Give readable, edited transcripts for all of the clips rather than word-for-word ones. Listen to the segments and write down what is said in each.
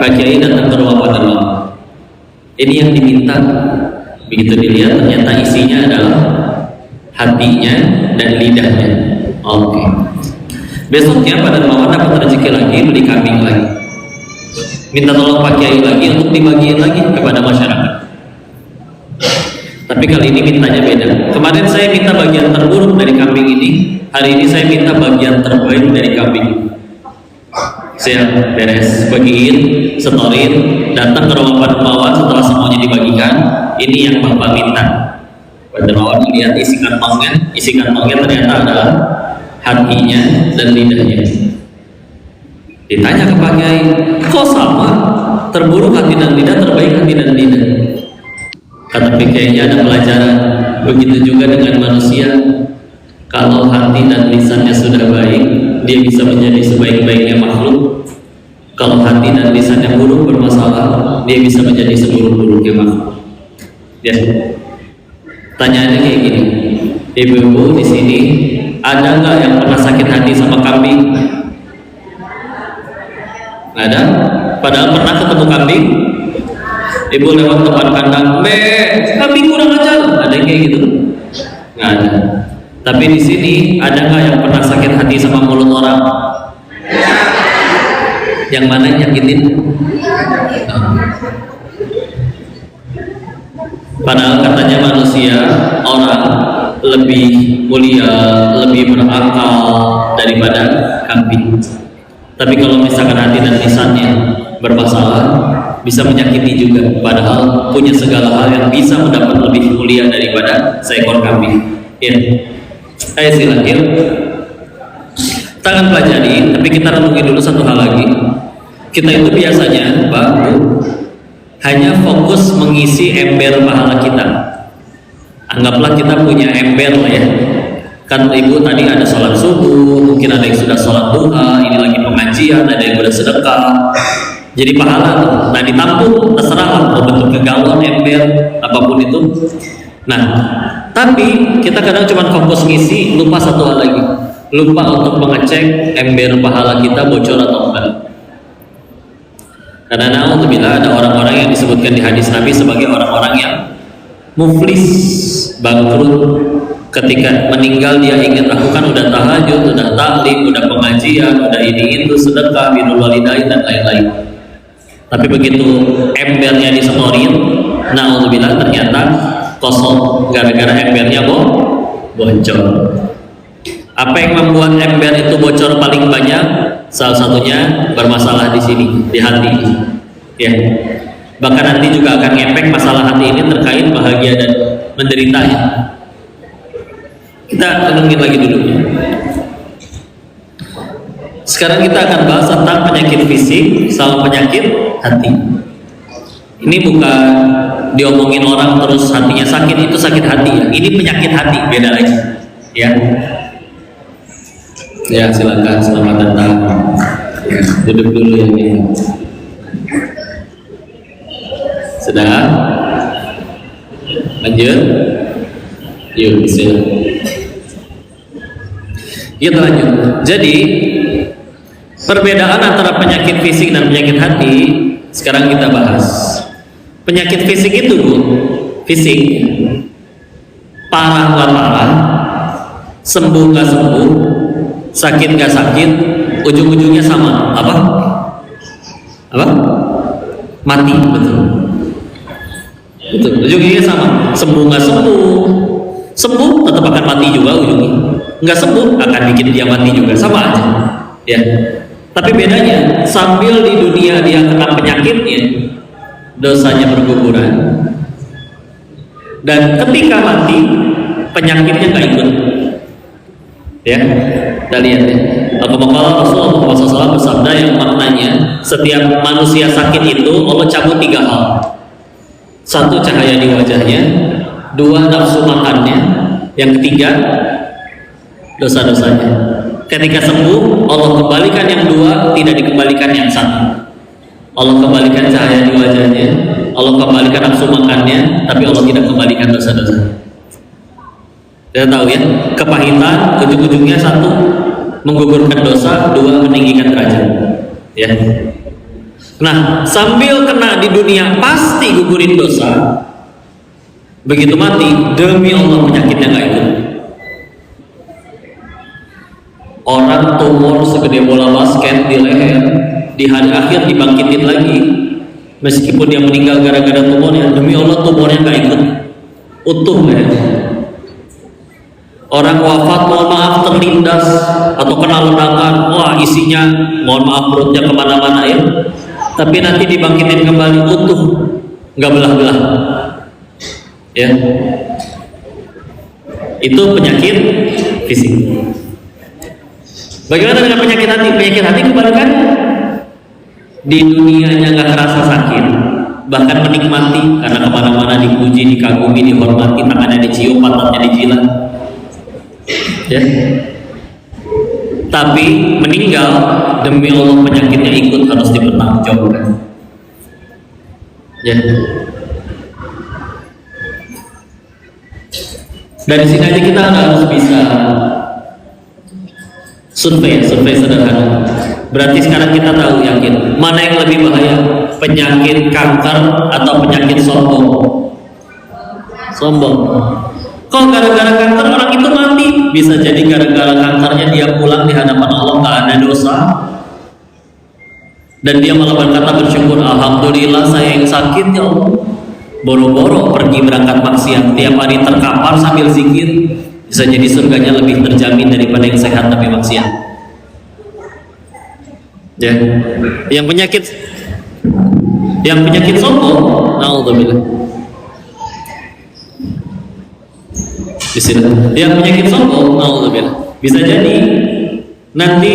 Pak Kiai datang ke rumah Pak Darmawan. Ini yang diminta. Begitu dilihat ternyata isinya adalah hatinya dan lidahnya. Oke. Besoknya Pak Darmawan dapat rezeki lagi, beli kambing lagi. Minta tolong Pak Kiai lagi untuk dibagiin lagi kepada masyarakat. Tapi kali ini mintanya beda. Kemarin saya minta bagian terburuk dari kambing ini, hari ini saya minta bagian terbaik dari kambing. Saya beres, bagiin, setorin, datang ke rumah Pak Darmawan setelah semuanya dibagikan. Ini yang Bapak minta. Pak Darmawan melihat isi kantongnya ternyata adalah hatinya dan lidahnya. Ditanya ke Pak Kiai, kok sama? Terburuk hati dan lidah, terbaik hati dan lidah. Kata Pak Kiai-nya ada pelajaran. Begitu juga dengan manusia. Kalau hati dan lisannya sudah baik, dia bisa menjadi sebaik-baiknya makhluk. Kalau hati dan lisannya buruk bermasalah, dia bisa menjadi seburuk-buruknya makhluk. Ya. Tanyaannya kayak gini, ibu-ibu di sini ada nggak yang pernah sakit hati sama kambing? Nggak ada. Padahal pernah ketemu kambing. Ibu lewat depan kandang, kambing kurang ajar. Ada yang kayak gitu? Nggak ada. Tapi di sini ada nggak yang pernah sakit hati sama mulut orang? Yang mana yang nyakitin? Padahal katanya manusia, orang lebih mulia, lebih berakal daripada kambing. Tapi kalau misalkan hati dan lisannya bermasalah, bisa menyakiti juga. Padahal punya segala hal yang bisa mendapat lebih mulia daripada seekor kambing. Ya, ayo silakan. Tangan pelajari, tapi kita renungi dulu satu hal lagi. Kita itu biasanya, Pak, hanya fokus mengisi ember pahala kita. Anggaplah kita punya ember lah ya. Kan ibu tadi ada sholat subuh, mungkin ada yang sudah sholat duha, ini lagi pengajian, ada yang sudah sedekah. Jadi pahala tuh. Nah ditampung, terserah lah, mau bentuknya galon, ember, apapun itu. Nah, tapi kita kadang cuma fokus ngisi, lupa satu hal lagi. Lupa untuk mengecek ember pahala kita bocor atau enggak. Karena na'udzubillah ada orang-orang yang disebutkan di hadis Nabi sebagai orang-orang yang muflis, bangkrut. Ketika meninggal dia ingat, aku kan udah tahajud, udah taklim, udah pengajian, udah ini itu, sedekah, birrul walidain dan lain-lain. Tapi begitu embernya disetorin, na'udzubillah ternyata kosong gara-gara embernya bocor. Apa yang membuat ember itu bocor paling banyak? Salah satunya bermasalah di sini, di hati. Ya. Bahkan nanti juga akan ngefek masalah hati ini terkait bahagia dan menderitanya. Kita renungin lagi dulu. Sekarang kita akan bahas tentang penyakit fisik sama penyakit hati. Ini bukan diomongin orang terus hatinya sakit, itu sakit hati ya. Ini penyakit hati, beda lagi. Ya. Ya, silakan, selamat datang. Ya, duduk dulu ya ini. Sudah? Lanjut? Yuk, silakan. Kita lanjut. Jadi perbedaan antara penyakit fisik dan penyakit hati sekarang kita bahas. Penyakit fisik itu, Bu, fisik parah nggak parah, sembuh nggak sembuh, sakit nggak sakit, ujung-ujungnya sama apa? Mati, betul. Betul, ujungnya sama. Sembuh nggak sembuh tetap akan mati juga ujungnya. Nggak sembuh akan bikin dia mati juga, sama aja. Ya. Tapi bedanya sambil di dunia dia kena penyakitnya, dosanya berguguran, dan ketika mati penyakitnya nggak ikut. Ya, kita lihat ya. Rasulullah SAW bersabda yang maknanya setiap manusia sakit itu Allah cabut 3 hal. 1, cahaya di wajahnya. 2, nafsu makannya. Yang ketiga, dosa-dosanya. Ketika sembuh, Allah kembalikan yang 2, tidak dikembalikan yang 1. Allah kembalikan cahaya di wajahnya, Allah kembalikan nafsu makannya, tapi Allah tidak kembalikan dosa-dosanya. Kita tahu ya, kepahitan ujung-ujungnya 1 menggugurkan dosa, 2 meninggikan derajat. Ya. Nah, sambil kena di dunia pasti gugurin dosa. Begitu mati, demi Allah penyakitnya nggak ikut. Orang tumor segede bola basket di leher, di hari akhir dibangkitin lagi. Meskipun dia meninggal gara-gara tumornya, demi Allah tumornya nggak ikut, utuh ya. Orang wafat, mohon maaf, terlindas atau kena ledakan, wah isinya, mohon maaf, perutnya kemana-mana ya. Tapi nanti dibangkitin kembali utuh, nggak belah-belah. Ya, itu penyakit fisik. Bagaimana dengan penyakit hati? Penyakit hati kebalikan. Di dunianya nggak terasa sakit, bahkan menikmati karena kemana-mana dipuji, dikagumi, dihormati, tangannya dicium, pantatnya dijilat. Ya. Tapi meninggal, demi Allah penyakitnya ikut, harus dipertanggungjawabkan. Ya. Dari sini aja kita harus bisa survei sederhana. Berarti sekarang kita tahu, yakin mana yang lebih bahaya, penyakit kanker atau penyakit sombong. Kok gara-gara kanker orang itu mati? Bisa jadi gara-gara kankernya dia pulang di hadapan Allah nggak ada dosa, dan dia malah berkata bersyukur, alhamdulillah saya yang sakit ya Allah. Boro-boro pergi berangkat maksiat, tiap hari terkapar sambil zikir, bisa jadi surganya lebih terjamin daripada yang sehat tapi maksiat. Ya, yang penyakit sombong, naudzubillah. Di sini, yang penyakit sombong, naudzubillah, bisa jadi nanti,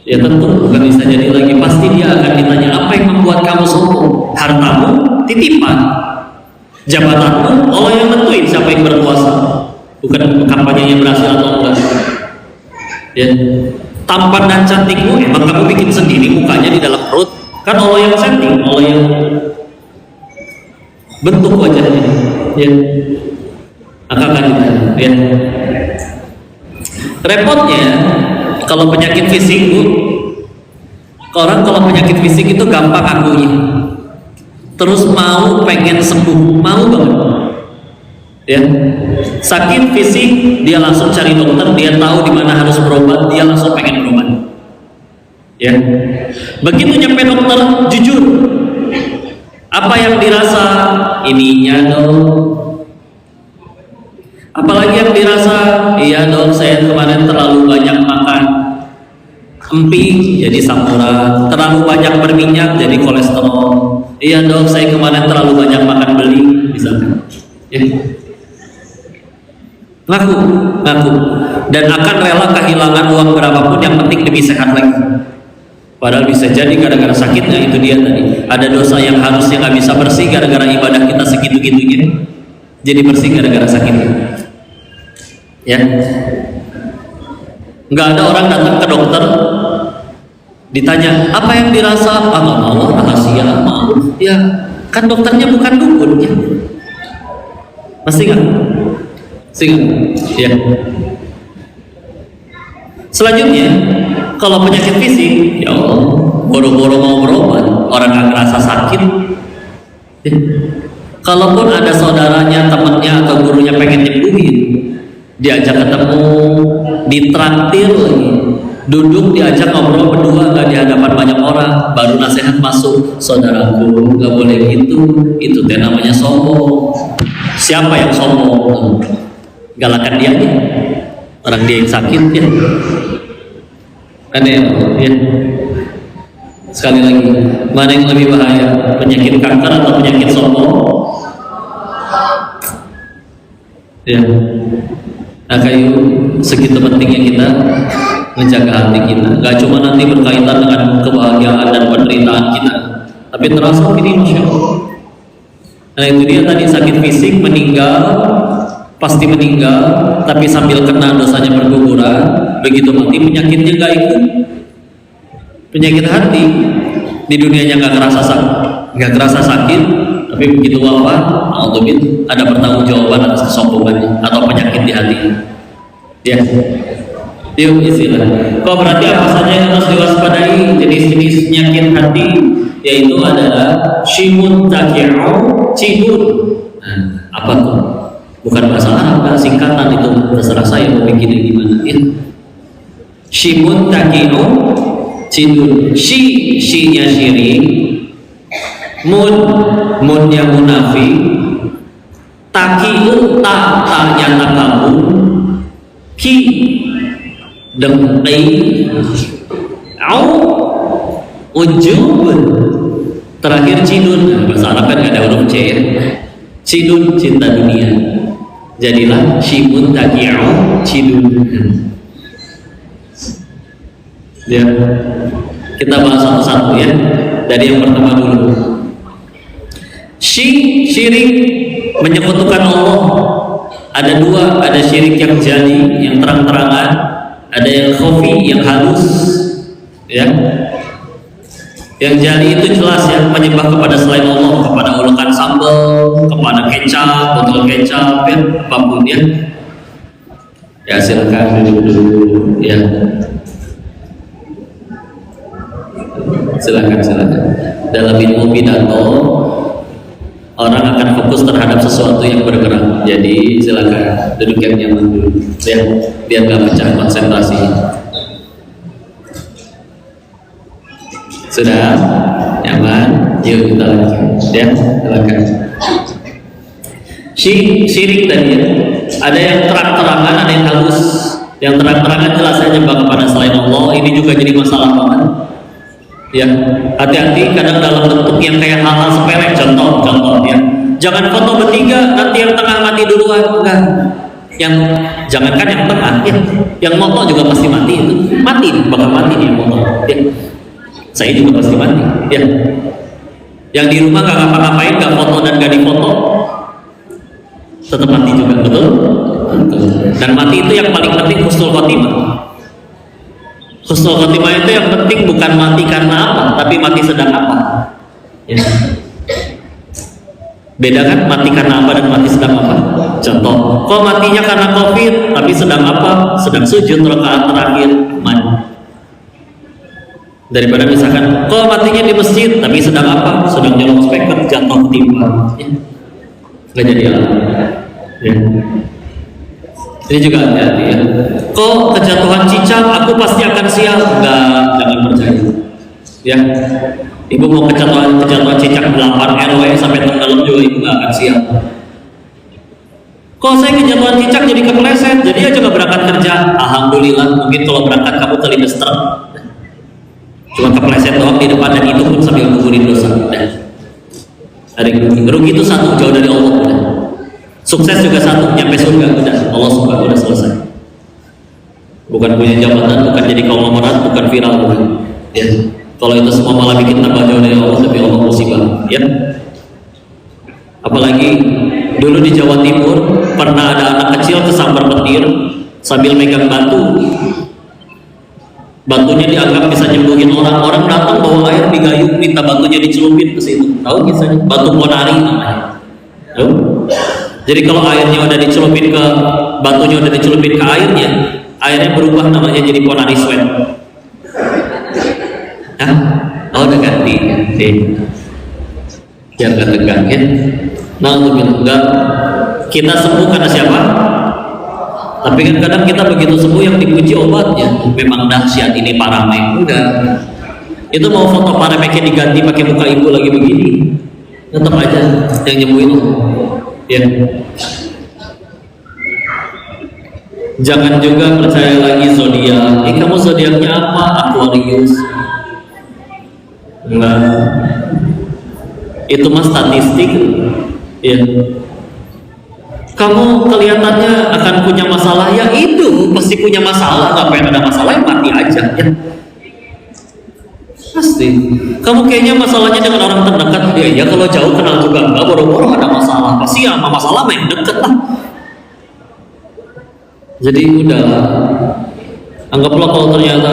ya tentu bukan bisa jadi lagi, pasti dia akan ditanya, apa yang membuat kamu sombong? Hartamu titipan, jabatanmu Allah yang nentuin siapa yang berkuasa, bukan kampanyenya berhasil atau enggak. Ya, tampan dan cantikmu emang kamu bikin sendiri mukanya di dalam perut, kan Allah yang setting, Allah yang bentuk wajahnya. Ya, akan ya. Repotnya kalau penyakit fisik, Bu, orang kalau penyakit fisik itu gampang akunya, terus mau pengen sembuh, mau banget. Ya, sakit fisik dia langsung cari dokter, dia tahu di mana harus berobat, dia langsung pengen berobat. Ya, begitu nyampe dokter, jujur, apa yang dirasa ininya dong. Apalagi yang dirasa, iya dong saya kemarin terlalu banyak makan emping jadi samuran, terlalu banyak berminyak jadi kolesterol. Iya dong saya kemarin terlalu banyak makan beli, misalkan. Ya. Ngaku, dan akan rela kehilangan uang berapapun yang penting demi sehat lagi. Padahal bisa jadi gara-gara sakitnya itu dia tadi. Ada dosa yang harusnya nggak bisa bersih gara-gara ibadah kita segitu-gitunya, jadi bersih gara-gara sakitnya. Ya, nggak ada orang datang ke dokter ditanya apa yang dirasa, nggak mau, rahasia, mau. Ya, kan dokternya bukan dukun ya. Pasti nggak? Ya. Selanjutnya, kalau penyakit fisik, ya Allah, boro-boro mau berobat, orang nggak ngerasa sakit. Ya. Kalaupun ada saudaranya, temannya atau gurunya pengen nyembuhin, diajak ketemu, ditraktir lagi, duduk diajak ngobrol berdua, nggak di hadapan banyak orang, baru nasihat masuk, saudaraku nggak boleh gitu, itu teh namanya sombong. Siapa yang sombong? Galakan dia nih, orang dia yang sakit ya. Aneh ya. Sekali lagi, mana yang lebih bahaya, penyakit kanker atau penyakit sombong? Ya. Nah, kayu segitu pentingnya kita menjaga hati kita. Gak cuma nanti berkaitan dengan kebahagiaan dan penderitaan kita, tapi terasa ini Masya Allah. Nah itu dia tadi, sakit fisik, meninggal, pasti meninggal, tapi sambil kena dosanya berguguran. Begitu mati penyakitnya gak ikut. Penyakit hati di dunianya gak kerasa sakit, tapi begitu wafat, ada pertanggungjawaban atas kesombongannya atau penyakit di hati. Ya, Yuk istilah. Kok berarti apa saja yang harus diwaspadai jenis-jenis penyakit hati, yaitu adalah syimun taki'u cidun. Nah, apa tuh? Bukan bahasa Arab, singkatan itu, terserah saya mau bikinnya gimana ya. Syimun taki'u cidun. Shi-nya syirik, munnya munafik, taki'u ta'nya takabur, ki dengki, au ujub, terakhir cidun. Bahasa Arab kan gak ada huruf C ya. Cidun, cinta dunia. Jadilah syimun taki'u cidun. Ya, kita bahas satu-satu ya. Dari yang pertama dulu. Syirik menyekutukan Allah. Ada dua, ada syirik yang jali, yang terang-terangan, ada yang khafi, yang halus, ya. Yang jali itu jelas ya, menyembah kepada selain Allah, kepada ulukan sambal, kepada kecap, botol kecap, ya, apapun ya. Ya silakan duduk ya. Silakan. Dalam ilmu pidato, orang akan fokus terhadap sesuatu yang bergerak. Jadi silakan duduk yang nyaman dulu, ya, biar nggak pecah konsentrasi. Sudah nyaman? Yuk kita lanjut, ya, silakan. Syirik tadi ya. Ada yang terang-terangan, ada yang halus. Yang terang-terangan jelas saja kepada selain Allah. Ini juga jadi masalah banget. Ya, hati-hati kadang dalam bentuk yang kayak hal-hal sepele. Contoh ya, jangan foto bertiga, nanti yang tengah mati duluan. Enggak, yang jangankan yang tengah ya, yang moto juga pasti mati itu. Bakal mati nih moto ya. Saya juga pasti mati ya. Yang di rumah gak ngapa-ngapain, gak foto dan gak difoto, tetap mati juga, betul? Dan mati itu yang paling penting husnul khotimah. Husnul khotimah itu yang penting bukan mati karena apa, tapi mati sedang apa ya. Beda kan mati karena apa dan mati sedang apa. Contoh, kok matinya karena COVID tapi sedang apa? Sedang sujud rakaat terakhir, aman. Daripada misalkan kok matinya di masjid tapi sedang apa? Sedang nyolong speaker, jatuh timpa ya. Nggak jadi alam ya. Ini juga hati-hati ya. Kok kejatuhan cicak aku pasti akan sial? Enggak, jangan percaya. Ya. Ibu mau kejatuhan cicak 8 RW sampai tenggelam juga ibu nggak akan sial. Kok saya kejatuhan cicak jadi kepleset, jadi aja nggak berangkat kerja. Alhamdulillah, mungkin kalau berangkat kamu terlindas truk. Cuma kepleset doang di depan dan itu pun sambil gugurin dosa. Ada rugi itu satu, jauh dari Allah. Sukses juga satu, nyampe surga udah, Allah suka, udah selesai. Bukan punya jabatan, bukan jadi konglomerat, bukan viral, bukan. Ya. Kalau itu semua malah bikin tambah jauh dari Allah, tapi Allah musibah. Ya. Apalagi dulu di Jawa Timur pernah ada anak kecil kesambar petir sambil megang batu. Batunya dianggap bisa nyembuhin orang. Orang datang bawa air digayung, minta batunya dicelupin ke situ. Tahu kisahnya? Batu ponari namanya. Tahu? Jadi kalau airnya udah dicelupin ke batunya, udah dicelupin ke airnya berubah namanya jadi ponari sweat. Hah? Oh udah ganti. Biar gak tegang ya. Nah untuk enggak kita sembuh karena siapa? Tapi kan kadang kita begitu sembuh yang dipuji obatnya. Memang dahsyat ini paramek. Enggak. Itu mau foto parameknya diganti pakai muka ibu lagi begini, tetap aja yang nyembuhin. Ya. Jangan juga percaya lagi zodiak. Kamu zodiaknya apa? Aquarius. Enggak. Itu mah statistik. Ya. Kamu kelihatannya akan punya masalah, ya itu pasti punya masalah. Ngapain ada masalah, mati aja ya. Pasti. Kamu kayaknya masalahnya dengan orang terdekat dia, ya kalau jauh kenal juga enggak, boro-boro ada masalah. Pasti sama masalah main deket lah. Jadi udah, anggaplah kalau ternyata,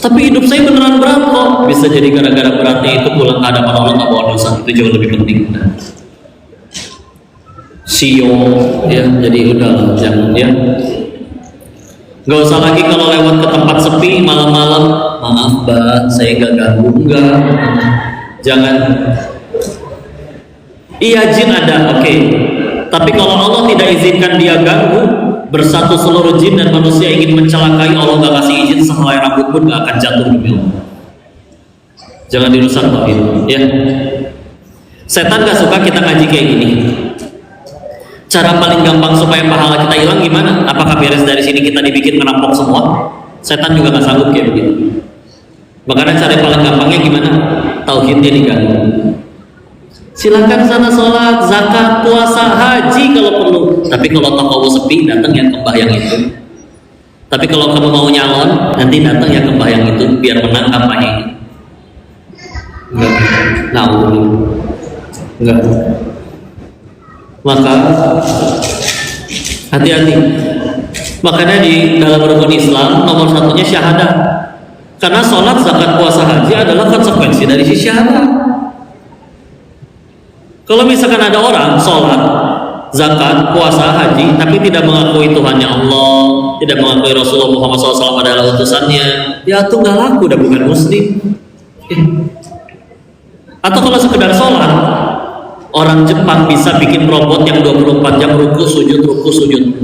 tapi hidup saya beneran berat kok. Bisa jadi gara-gara beratnya itu pulang ke hadapan Allah nggak bawa dosa, itu jauh lebih penting. Sio, ya jadi udah jangan ya. Gak usah lagi kalau lewat ke tempat sepi malam-malam, maaf mbak, saya nggak ganggu, enggak. Jangan. Iya jin ada, oke. Tapi kalau Allah tidak izinkan dia ganggu, bersatu seluruh jin dan manusia ingin mencelakai, Allah gak kasih izin, sehelai rambut pun gak akan jatuh demi Allah. Jangan dirusak tauhid, ya. Setan gak suka kita ngaji kayak gini. Cara paling gampang supaya pahala kita hilang gimana? Apakah beres dari sini kita dibikin merampok semua? Setan juga gak sanggup kayak begitu. Makanya cara paling gampangnya gimana? Tauhidnya diganggu. Silakan sana sholat, zakat, puasa, haji kalau perlu. Tapi kalau toko sepi, datang yang kembah yang itu. Tapi kalau kamu mau nyalon, nanti datang yang kembah yang itu biar menang kampanye. Enggak. Enggak. Maka hati-hati. Makanya di dalam rukun Islam nomor satunya syahadah. Karena sholat, zakat, puasa, haji adalah konsekuensi dari si syahadah. Kalau misalkan ada orang sholat, zakat, puasa, haji, tapi tidak mengakui Tuhannya Allah, tidak mengakui Rasulullah Muhammad SAW adalah utusannya, dia tuh nggak laku, udah bukan muslim. Atau kalau sekedar sholat, orang Jepang bisa bikin robot yang 24 jam ruku sujud.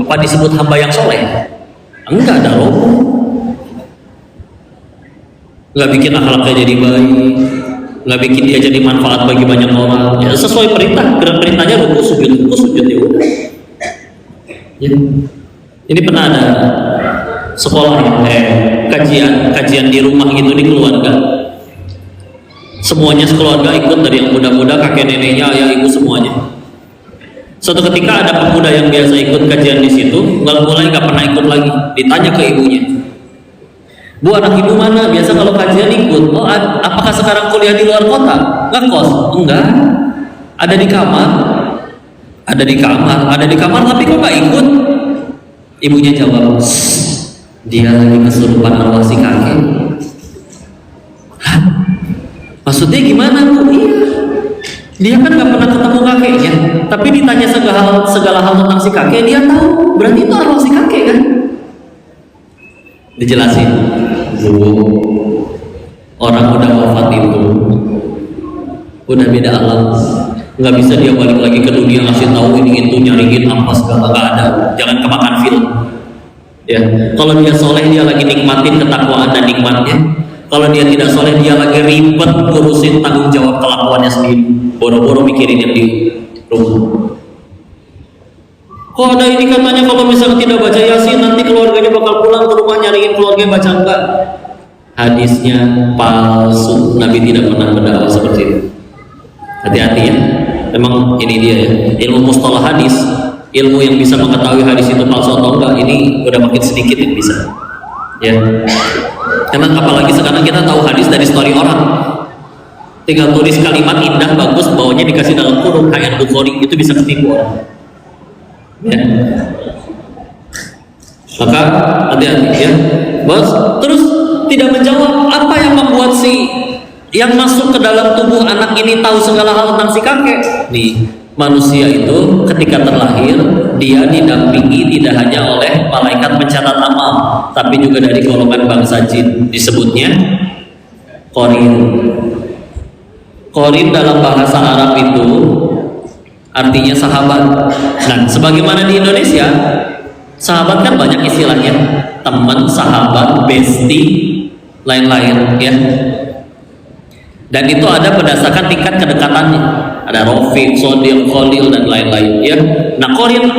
Apa disebut hamba yang soleh? Enggak ada robot. Nggak bikin akhlaknya jadi baik, nggak bikin dia jadi manfaat bagi banyak orang. Ya sesuai perintah, perintahnya ruku sujud ya udah. Ya. Ini pernah ada sekolah kajian di rumah gitu di keluarga. Semuanya sekeluarga ikut, dari yang muda-muda, kakek neneknya, ayah ibu semuanya. Suatu ketika ada pemuda yang biasa ikut kajian di situ, mulai nggak pernah ikut lagi. Ditanya ke ibunya, Bu, anak ibu mana? Biasa kalau kajian ikut. Oh, apakah sekarang kuliah di luar kota? Ngekos? Enggak. Ada di kamar. Ada di kamar tapi kok nggak ikut? Ibunya jawab, dia lagi kesurupan arwah si kakek. Hah? Maksudnya gimana Bu? Iya. Dia kan nggak pernah ketemu kakeknya, tapi ditanya segala hal tentang si kakek dia tahu. Berarti itu arwah si kakek kan? Dijelasin, Bu, orang udah wafat itu udah beda alam, nggak bisa dia balik lagi ke dunia ngasih tahu ini itu nyariin apa segala, nggak ada. Jangan kemakan film. Ya, kalau dia soleh dia lagi nikmatin ketakwaan dan nikmatnya. Kalau dia tidak soleh dia lagi ribet ngurusin tanggung jawab kelakuannya sendiri. Boro-boro mikirin yang di rumah. Kok ada ini katanya kalau misalnya tidak baca Yasin nanti keluarganya bakal pulang ke rumah nyariin keluarga baca enggak? Hadisnya palsu. Nabi tidak pernah berdakwah seperti itu. Hati-hati ya. Memang ini dia ya. Ilmu mustalah hadis, ilmu yang bisa mengetahui hadis itu palsu atau enggak, ini udah makin sedikit yang bisa. Ya. Karena apalagi sekarang kita tahu hadis dari story orang. Tinggal tulis kalimat indah bagus, bawahnya dikasih dalam kurung ayat Bukhari, itu bisa ketipu orang. Ya. Maka hati-hati ya. Bos, terus tidak menjawab apa yang membuat si yang masuk ke dalam tubuh anak ini tahu segala hal tentang si kakek. Nih, manusia itu ketika terlahir dia didampingi tidak hanya oleh malaikat pencatat amal, tapi juga dari golongan bangsa jin, disebutnya qarin. Qarin dalam bahasa Arab itu artinya sahabat. Nah, sebagaimana di Indonesia, sahabat kan banyak istilahnya, teman, sahabat, bestie, lain-lain, ya. Dan itu ada berdasarkan tingkat kedekatannya. Ada Rafiq, Sodiq, Khalil, dan lain-lain, ya. Nah, qarin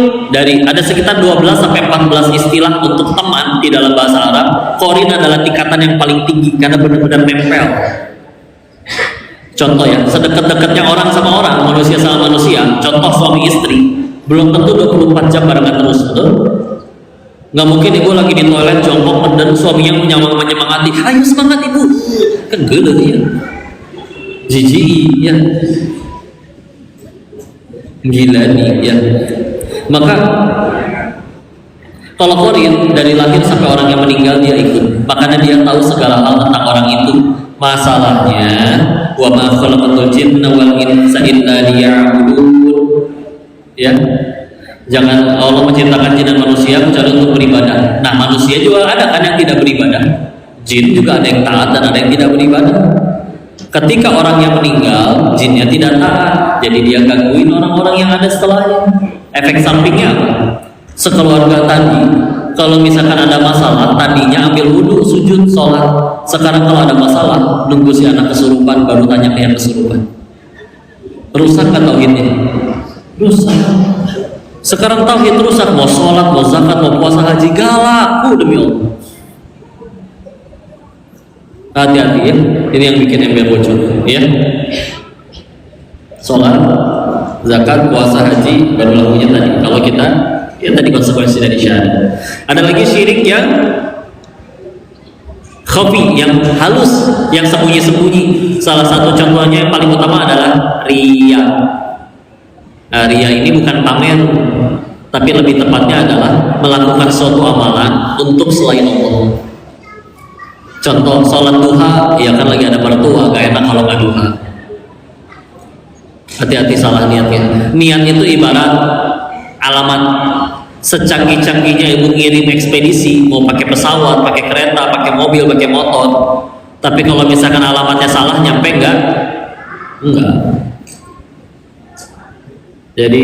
ada sekitar 12 sampai 14 istilah untuk teman di dalam bahasa Arab. Qarin adalah tingkatan yang paling tinggi karena benar-benar nempel. Contoh ya, sedekat-dekatnya orang sama orang, manusia sama manusia, contoh suami istri, belum tentu 24 jam barengan terus, betul? Nggak mungkin ibu lagi di toilet jongkok dan suaminya menyemangati, ayo semangat ibu, kan gede ya, jijik ya, gila nih ya. Maka kalau qarin dari lahir sampai orang yang meninggal dia ikut, makanya dia tahu segala hal tentang orang itu. Masalahnya, wa ma khalaqatul jinna wal insa illa liya'budun. Ya. Jangan, Allah menciptakan jin dan manusia kecuali untuk beribadah. Nah, manusia juga ada kan yang tidak beribadah. Jin juga ada yang taat dan ada yang tidak beribadah. Ketika orang yang meninggal, jinnya tidak taat, jadi dia gangguin orang-orang yang ada setelahnya. Efek sampingnya apa? Sekeluarga tadi, kalau misalkan ada masalah, tadinya ambil wudhu, sujud, sholat. Sekarang kalau ada masalah, nunggu si anak kesurupan, baru tanya ke yang kesurupan. Rusak kan tauhidnya? Rusak. Sekarang tauhid rusak, mau sholat, mau zakat, mau puasa, haji, gak laku demi Allah. Hati-hati ya, ini yang bikin ember bocor ya. Sholat, zakat, puasa, haji, baru lakunya tadi. Kalau kita, ya tadi konsekuensi dari syahadat. Ada lagi syirik yang khafi, yang halus, yang sembunyi-sembunyi. Salah satu contohnya yang paling utama adalah riya. Nah, riya ini bukan pamer, tapi lebih tepatnya adalah melakukan suatu amalan untuk selain Allah. Contoh sholat duha, ya kan lagi ada mertua, gak enak kalau nggak duha. Hati-hati salah niatnya. Niat itu ibarat alamat. Secanggih-canggihnya ibu ngirim ekspedisi, mau pakai pesawat, pakai kereta, pakai mobil, pakai motor, tapi kalau misalkan alamatnya salah, nyampe enggak? Jadi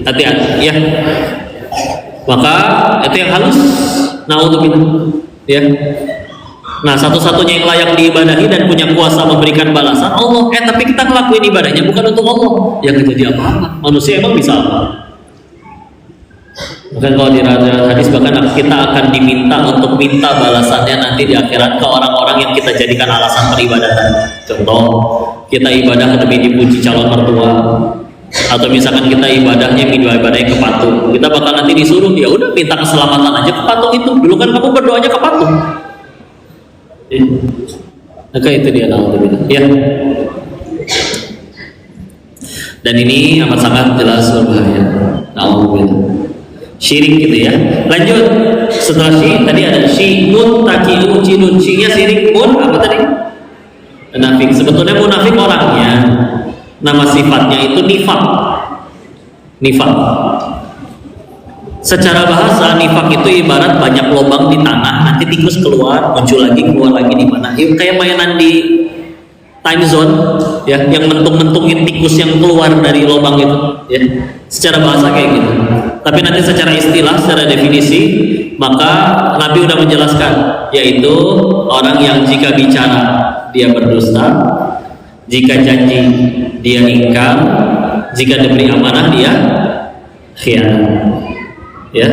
hati-hati ya. Maka itu yang halus. Naudzubillah ya. Nah, satu-satunya yang layak diibadahi dan punya kuasa memberikan balasan Allah. Tapi kita ngelakuin ibadahnya bukan untuk Allah. Ya nggak jadi apa-apa. Manusia emang bisa apa? Bahkan kalau di hadis bahkan kita akan diminta untuk minta balasannya nanti di akhirat ke orang-orang yang kita jadikan alasan peribadatan. Contoh, kita ibadah demi dipuji calon mertua, atau misalkan kita ibadahnya ibadahnya ke patung, kita bakal nanti disuruh ya udah minta keselamatan aja ke patung itu. Dulu kan kamu berdoanya ke patung. Maka itu dia naudzubillah ya. Dan ini amat sangat jelas berbahaya. Naudzubillah. Syirik gitu ya. Lanjut, setelah syirik tadi ada syirkun taqiun cidun. Syiriknya syirik pun apa tadi? Munafik. Sebetulnya munafik orangnya, nama sifatnya itu nifak. Nifak. Secara bahasa nifak itu ibarat banyak lubang di tanah, nanti tikus keluar, muncul lagi, keluar lagi di mana? Ya, kayak mainan di time zone ya, yang mentung-mentungin tikus yang keluar dari lubang itu ya. Secara bahasa kayak gitu. Tapi nanti secara istilah, secara definisi, maka Nabi udah menjelaskan, yaitu orang yang jika bicara dia berdusta, jika janji dia ingkar, jika diberi amanah dia khianat. Ya,